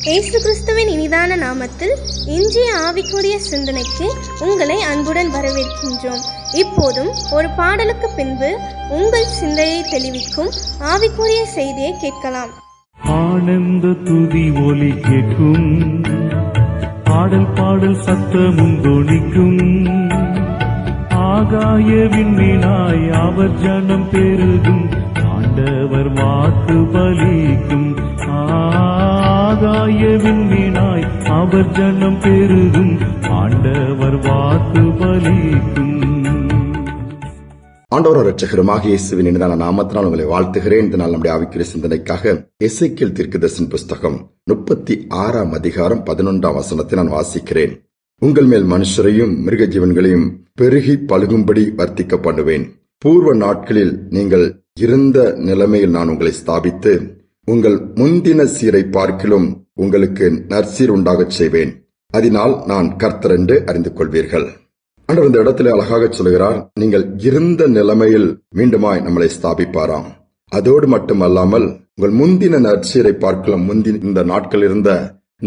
இயேசு கிறிஸ்துவின் இனிதான நாமத்தில் இன்றைய ஆவிக்குரிய சிந்தனைக்கு உங்களை அன்புடன் வரவேற்கின்றோம். இப்போதும் ஒரு பாடலுக்கு பின்பு உங்கள் சிந்தையை தெளிவிக்கும் ஆவிக்குரிய செய்தியை கேட்கலாம். ஆனந்த துதி ஒலி கேட்கும், பாடல் சத்தமும் தொனிக்கும். ஆகாய விண்மீனாய் அவர் ஜனம் பெருகும், ஆண்டவர் வாக்கு பலிக்கும். ஆகாய விண்மீனாய் அவர் ஜனம் பெருகும், ஆண்டவர் வாக்கு பலிக்கும். ஆண்டவர் இரட்சகருமாக இயேசுவின் இனிதான நாமத்தினால் உங்களை வாழ்த்துகிறேன். இந்த நாள் நம்முடைய ஆவிக்குரிய சிந்தனைக்காக எசேக்கியேல் தீர்க்கதரிசன புஸ்தகம் 36 அதிகாரம் 11 வசனத்தை நான் வாசிக்கிறேன். உங்கள் மேல் மனுஷரையும் மிருக ஜீவன்களையும் பெருகி பழுகும்படி வர்த்திக்க பண்ணுவேன். பூர்வ நாட்களில் நீங்கள் இருந்த நிலைமையில் நான் உங்களை ஸ்தாபித்து உங்கள் முந்தின சீரை பார்க்கிலும் உங்களுக்கு நற்சீர் உண்டாகச் செய்வேன். அதனால் நான் கர்த்தர் என்று அறிந்து கொள்வீர்கள். ஆண்டவர் இந்த இடத்துல அழகாக சொல்கிறார், நீங்கள் இருந்த நிலைமையில் மீண்டுமாய் நம்மளை ஸ்தாபிப்பாராம். அதோடு மட்டுமல்லாமல் உங்கள் முந்தின நற்சீரை பார்க்கலாம், முந்தின இந்த நாட்கள் இருந்த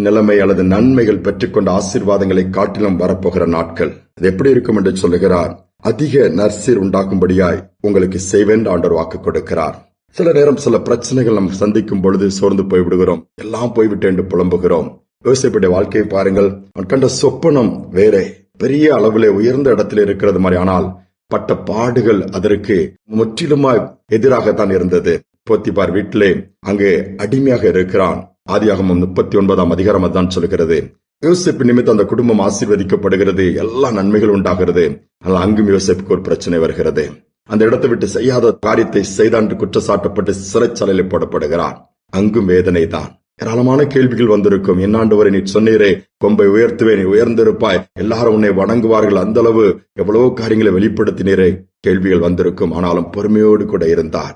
நிலைமை அல்லது நன்மைகள் பெற்றுக்கொண்ட ஆசீர்வாதங்களை காட்டிலும் வரப்போகிற நாட்கள் அது எப்படி இருக்கும் என்று சொல்லுகிறார். அதிக நற்சீர் உண்டாக்கும்படியாய் உங்களுக்கு செய்வேன் ஆண்டவர் வாக்கு கொடுக்கிறார். சில நேரம் சில பிரச்சனைகள் நம்ம சந்திக்கும் பொழுது சோர்ந்து போய்விடுகிறோம், எல்லாம் போய்விட்டு என்று புலம்புகிறோம். யோசிப்புடைய வாழ்க்கையை பாருங்கள். அவன் கண்ட சொப்பனம் வேற பெரிய அளவிலே உயர்ந்த இடத்துல இருக்கிறது மாதிரி, ஆனால் பட்ட பாடுகள் அதற்கு முற்றிலுமாய் எதிராகத்தான் இருந்தது. போத்திபார் வீட்டிலே அங்கே அடிமையாக இருக்கிறான். ஆதியாகமம் 39 அதிகாரம் தான் சொல்கிறது. யோசேப்பு நிமித்தம் அந்த குடும்பம் ஆசீர்வதிக்கப்படுகிறது, எல்லா நன்மைகள் உண்டாகிறது. ஆனால் அங்கும் யோசேப்புக்கு ஒரு பிரச்சனை வருகிறது. அந்த இடத்தை விட்டு செய்யாத காரியத்தை செய்தான் குற்றச்சாட்டப்பட்டு சிறைச்சாலையில் போடப்படுகிறார். அங்கும் வேதனை தான். ஏராளமான கேள்விகள் வந்திருக்கும். என்னாண்டவரை நீ சொன்னீரே, கொம்பை உயர்த்துவே, நீ உயர்ந்திருப்பாய், எல்லாரும் உன்னை வணங்குவார்கள், அந்த அளவு எவ்வளவோ காரியங்களை வெளிப்படுத்தினீரே, கேள்விகள் வந்திருக்கும். ஆனாலும் பொறுமையோடு கூட இருந்தார்.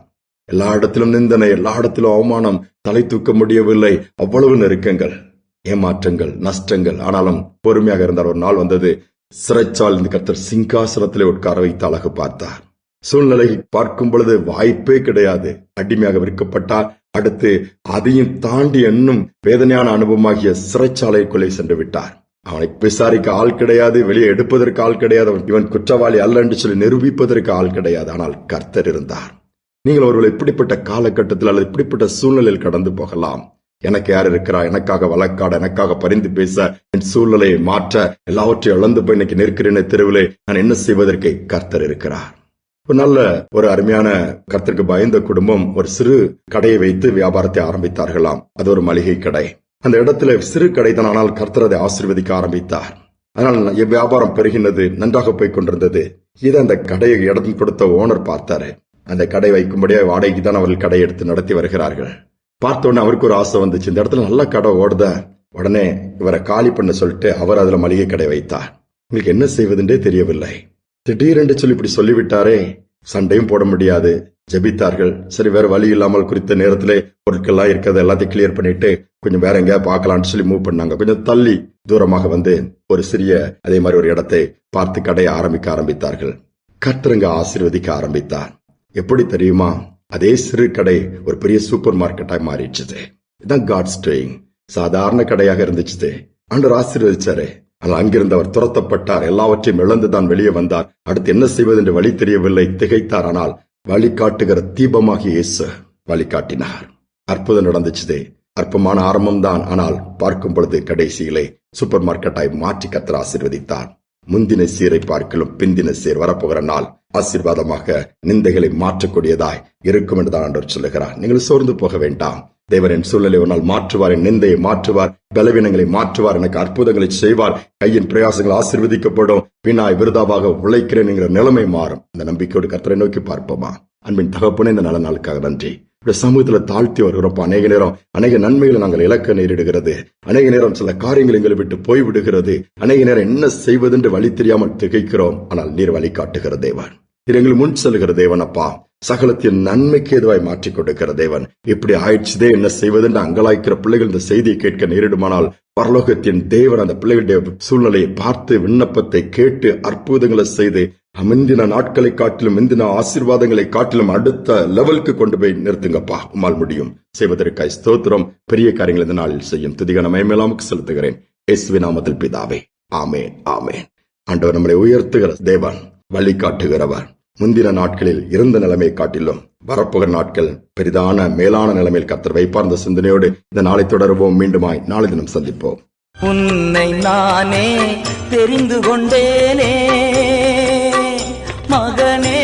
எல்லா இடத்திலும் நிந்தனை, எல்லா இடத்திலும் அவமானம், தலை தூக்க முடியவில்லை, அவ்வளவு நெருக்கங்கள், ஏமாற்றங்கள், நஷ்டங்கள். ஆனாலும் பொறுமையாக இருந்தார். ஒரு நாள் வந்தது, சிறைச்சால் இந்த கர்த்தர் சிங்காசனத்திலே உட்கார வைத்து அழகு பார்த்தார். சூழ்நிலை பார்க்கும் பொழுது வாய்ப்பே கிடையாது. அடிமையாக விற்கப்பட்டார். அடுத்து அதையும் தாண்டி இன்னும் வேதனையான அனுபவமாகிய சிறைச்சாலைக்குள்ளே சென்று விட்டார். அவனை விசாரிக்க ஆள் கிடையாது, வெளியே எடுப்பதற்கு ஆள் கிடையாது, இவன் குற்றவாளி அல்ல என்று சொல்லி நிரூபிப்பதற்கு ஆள் கிடையாது. ஆனால் கர்த்தர் இருந்தார். நீங்கள் அவர்கள் இப்படிப்பட்ட காலகட்டத்தில் அல்லது இப்படிப்பட்ட சூழ்நிலையில் கடந்து போகலாம். எனக்கு யார் இருக்கிறா, எனக்காக வழக்காட, எனக்காக பரிந்து பேச, என் சூழ்நிலையை மாற்ற, எல்லாவற்றையும் இழந்து போய் இன்னைக்கு நிற்கிறேன் தெருவிலே, நான் என்ன செய்வதற்கு கர்த்தர் இருக்கிறார். ஒரு நல்ல ஒரு அருமையான கர்த்தருக்கு பயந்த குடும்பம் ஒரு சிறு கடையை வைத்து வியாபாரத்தை ஆரம்பித்தார்களாம். அது ஒரு மளிகை கடை. அந்த இடத்துல சிறு கடை தான், ஆனால் கர்த்தர் அதை ஆசீர்வதிக்க ஆரம்பித்தார். அதனால் வியாபாரம் பெருகினது, நன்றாக போய் கொண்டிருந்தது. இதை அந்த கடையை இடம் கொடுத்த ஓனர் பார்த்தாரு. அந்த கடை வைக்கும்படியா வாடகைக்கு தான் அவர்கள் கடை எடுத்து நடத்தி வருகிறார்கள். பார்த்த உடனே அவருக்கு ஒரு ஆசை வந்துச்சு, இந்த இடத்துல நல்ல கடை ஓடுத, உடனே இவரை காலி பண்ண சொல்லிட்டு அவர் அதுல மளிகை கடை வைத்தார். உங்களுக்கு என்ன செய்வதுன்றே தெரியவில்லை. திடீரென்று சொல்லி இப்படி சொல்லிவிட்டாரே, சண்டையும் போட முடியாது. ஜெபித்தார்கள். சரி, வேற வழி இல்லாமல் குறித்த நேரத்திலே பொருட்கள்லாம் இருக்கிறது எல்லாத்தையும் கிளியர் பண்ணிட்டு கொஞ்சம் வேற எங்கேயா பார்க்கலான்னு சொல்லி மூவ் பண்ணாங்க. கொஞ்சம் தள்ளி தூரமாக வந்து ஒரு சிறிய அதே மாதிரி ஒரு இடத்தை பார்த்து கடையை ஆரம்பித்தார்கள். கர்த்தருங்க ஆசீர்வதிக்க ஆரம்பித்தார். எப்படி தெரியுமா? அதே சிறு கடை ஒரு பெரிய சூப்பர் மார்க்கெட்டாக மாறிடுச்சு. இதுதான் காட்ஸ் டூயிங். சாதாரண கடையாக இருந்துச்சு, ஆண்டவர் ஆசீர்வதிச்சாரு. ஆனால் அங்கிருந்து அவர் துரத்தப்பட்டார். எல்லாவற்றையும் இழந்துதான் வெளியே வந்தார். அடுத்து என்ன செய்வது என்று வழி தெரியவில்லை, திகைத்தார். ஆனால் வழிகாட்டுகிற தீபமாகிய இயேசு வழிகாட்டினார். அற்புதம் நடந்துச்சு. அற்பமான ஆரம்பம் தான், ஆனால் பார்க்கும் பொழுது கடைசியிலே சூப்பர் மார்க்கெட்டாய் மாற்றி கர்த்தர் ஆசீர்வதித்தார். முந்தின சீரை பார்க்கலும் பிந்தின சீர் வரப்போகிற நாள் ஆசீர்வாதமாக நிந்தைகளை மாற்றக்கூடியதாய் இருக்கும் என்றுதான் ஆண்டவர் சொல்லுகிறார். நீங்கள் சோர்ந்து போக வேண்டாம். தேவன் என் சூழ்நிலை ஒரு நாள் மாற்றுவார், என் நிந்தையை மாற்றுவார், பலவீனங்களை மாற்றுவார், எனக்கு அற்புதங்களை செய்வார், கையின் பிரயாசங்கள் ஆசீர்வதிக்கப்படும், வீணாய் விருதாவாக உழைக்கிறேன் என்கிற நிலைமை மாறும். இந்த நம்பிக்கையோடு கர்த்தரை நோக்கி பார்ப்போமா? அன்பின் தகப்பனே, இந்த நல்ல நாளுக்காக நன்றி. சமூகத்துல தாழ்த்தி வருகிறோம். அநேக நேரம் அநேக நன்மைகளை நாங்கள் இழக்க நேரிடுகிறது. அநேக நேரம் சில காரியங்கள் எங்களை விட்டு போய்விடுகிறது. அநேக நேரம் என்ன செய்வதென்று வழி தெரியாமல் திகைக்கிறோம். ஆனால் நீர் வழி காட்டுகிற தேவன், நீர் எங்கள் முன் செல்கிற தேவன். அப்பா, சகலத்தின் நன்மைக்கு ஏதுவாய் மாற்றிக் கொடுக்கிற தேவன். இப்படி ஆயிடுச்சுதே, என்ன செய்வதென்று அங்கலாய்க்கிற பிள்ளைகள் இந்த செய்தியை கேட்க நேரிடுமானால் பரலோகத்தின் தேவன் அந்த பிள்ளைகளுடைய சூழ்நிலையை பார்த்து விண்ணப்பத்தை கேட்டு அற்புதங்களை செய்து முந்தின நாட்களை காட்டிலும் முந்தின ஆசீர்வாதங்களை காட்டிலும் அடுத்த லெவலுக்கு கொண்டு போய் நிறுத்துங்கப்பா. உம்மால் முடியும். செய்வதற்காய் ஸ்தோத்திரம். பெரிய காரியங்கள் இந்த நாளில் செய்யும் துதிகான மகிமையெல்லாமுக்கு செலுத்துகிறேன். இயேசுவின் நாமத்தில் பிதாவே, ஆமென், ஆமென். ஆண்டவர் நம்மளை உயர்த்துகிற தேவன், வழிகாட்டுகிறவர். முந்தின நாட்களில் இருந்த நிலைமை காட்டிலும் வரப்போகிற நாட்கள் பெரிதான மேலான நிலைமையில் கர்த்தர் வைப்பார். இந்த சிந்தனையோடு இந்த நாளை தொடருவோம். மீண்டுமாய் நாளை தினம் சந்திப்போம். உன்னை நானே தெரிந்து கொண்டேனே மகனே,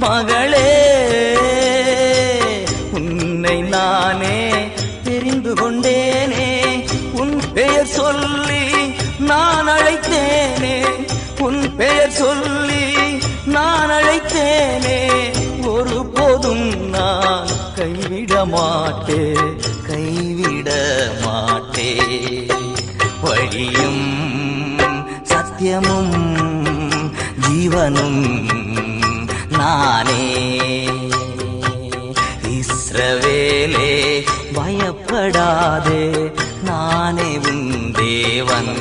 மகளே, உன்னை நானே தெரிந்து கொண்டேனே. உன் பெயர் சொல்லி நான் அழைத்தேனே, உன் பெயர் சொல்லி நான் அழைத்தேனே. ஒருபோதும் நான் கைவிட மாட்டே, கைவிட மாட்டே. வழியும் சத்தியமும் ஜீவனும் நானே. இஸ்ரவேலே பயப்படாதே, நானே உன் தேவன்.